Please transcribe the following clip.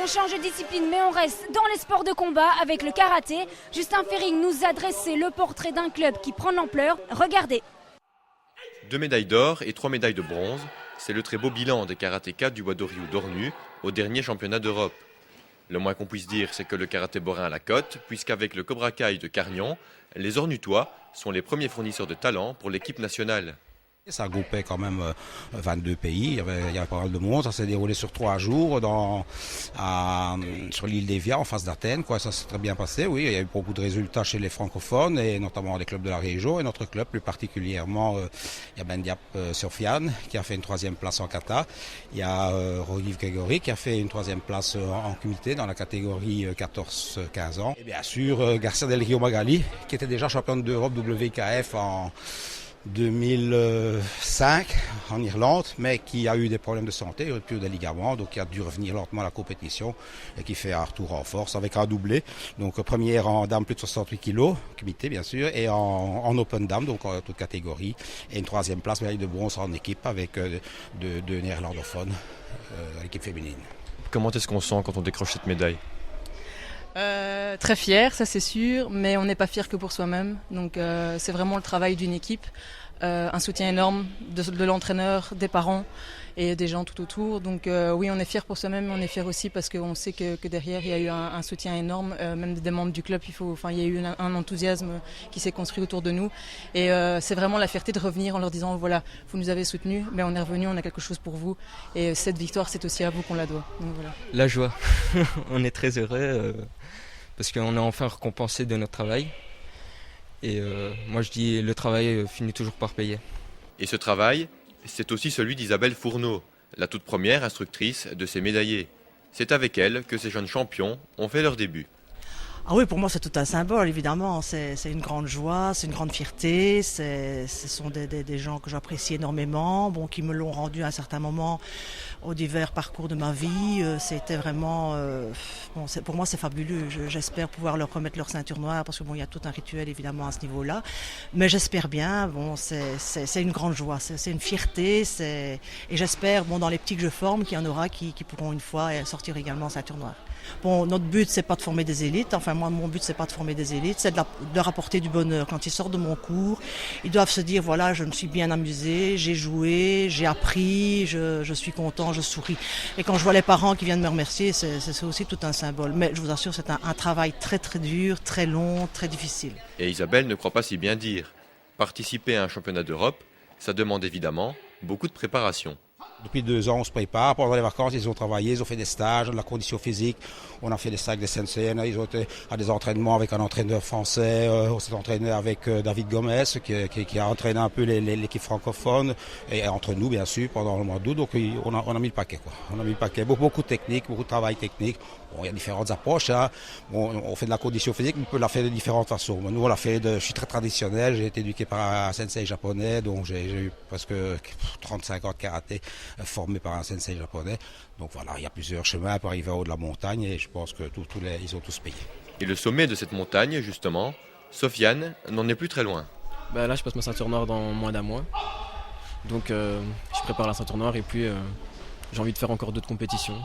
On change de discipline, mais on reste dans les sports de combat avec le karaté. Justin Ferring nous a dressé le portrait d'un club qui prend de l'ampleur. Regardez. 2 médailles d'or et 3 médailles de bronze, c'est le très beau bilan des karatékas du Bois d'Oriou d'Ornu au dernier championnat d'Europe. Le moins qu'on puisse dire, c'est que le karaté borin a la cote, puisqu'avec le Cobra Kai de Carnion, les Ornutois sont les premiers fournisseurs de talent pour l'équipe nationale. Ça regroupait quand même 22 pays, il y avait pas mal de monde, ça s'est déroulé sur 3 jours sur l'île d'Evia en face d'Athènes, ça s'est très bien passé, oui, il y a eu beaucoup de résultats chez les francophones et notamment les clubs de la région et notre club plus particulièrement, il y a Bendiap Sofiane qui a fait une 3e place en kata, il y a Rogiv Grégory qui a fait une 3e place en comité dans la catégorie 14-15 ans et bien sûr Garcia Del Rio Magali qui était déjà championne d'Europe WKF en 2005 en Irlande, mais qui a eu des problèmes de santé, rupture des ligaments, donc qui a dû revenir lentement à la compétition et qui fait un retour en force avec un doublé. Donc première en dame plus de 68 kg, comité bien sûr, et en open dame, donc en toute catégorie, et une 3e place médaille de bronze en équipe avec deux néerlandophones à l'équipe féminine. Comment est-ce qu'on sent quand on décroche cette médaille ? Très fier, ça c'est sûr, mais on n'est pas fier que pour soi-même. Donc c'est vraiment le travail d'une équipe, un soutien énorme de l'entraîneur, des parents et des gens tout autour. Donc oui, on est fier pour soi-même, mais on est fier aussi parce qu'on sait que derrière il y a eu un soutien énorme, même des membres du club. Il y a eu un enthousiasme qui s'est construit autour de nous. Et c'est vraiment la fierté de revenir en leur disant voilà, vous nous avez soutenus, mais on est revenus, on a quelque chose pour vous. Et cette victoire, c'est aussi à vous qu'on la doit. Donc, voilà. La joie, on est très heureux. Parce qu'on a enfin récompensé de notre travail. Et moi je dis, le travail finit toujours par payer. Et ce travail, c'est aussi celui d'Isabelle Fourneau, la toute première instructrice de ces médaillés. C'est avec elle que ces jeunes champions ont fait leur début. Ah oui, pour moi c'est tout un symbole, évidemment, c'est une grande joie, c'est une grande fierté, ce sont des gens que j'apprécie énormément, qui me l'ont rendu à un certain moment aux divers parcours de ma vie, c'était vraiment, pour moi c'est fabuleux, j'espère pouvoir leur remettre leur ceinture noire, parce que il y a tout un rituel évidemment à ce niveau-là, mais j'espère bien, c'est une grande joie, c'est une fierté, et j'espère, dans les petits que je forme, qu'il y en aura qui pourront une fois sortir également ceinture noire. Notre but c'est pas de former des élites, moi mon but c'est pas de former des élites, c'est de leur apporter du bonheur. Quand ils sortent de mon cours, ils doivent se dire voilà, je me suis bien amusé, j'ai joué, j'ai appris, je suis content, je souris. Et quand je vois les parents qui viennent me remercier, c'est aussi tout un symbole. Mais je vous assure, c'est un travail très très dur, très long, très difficile. Et Isabelle ne croit pas si bien dire. Participer à un championnat d'Europe, ça demande évidemment beaucoup de préparation. Depuis 2 ans, on se prépare. Pendant les vacances, ils ont travaillé, ils ont fait des stages, de la condition physique. On a fait des stages des SNCN, ils ont été à des entraînements avec un entraîneur français. On s'est entraîné avec David Gomez, qui a entraîné un peu l'équipe francophone. Et entre nous, bien sûr, pendant le mois d'août. Donc on a mis le paquet. On a mis le paquet. Beaucoup de technique, beaucoup de travail technique. Il y a différentes approches. On fait de la condition physique, mais on peut la faire de différentes façons. Nous, on l'a fait je suis très traditionnel. J'ai été éduqué par un sensei japonais, donc j'ai eu presque 35 ans de karaté formé par un sensei japonais. Donc voilà, il y a plusieurs chemins pour arriver en haut de la montagne et je pense que ils ont tous payé. Et le sommet de cette montagne, justement, Sofiane n'en est plus très loin. Là, je passe ma ceinture noire dans moins d'un mois. Donc, je prépare la ceinture noire et puis j'ai envie de faire encore d'autres compétitions.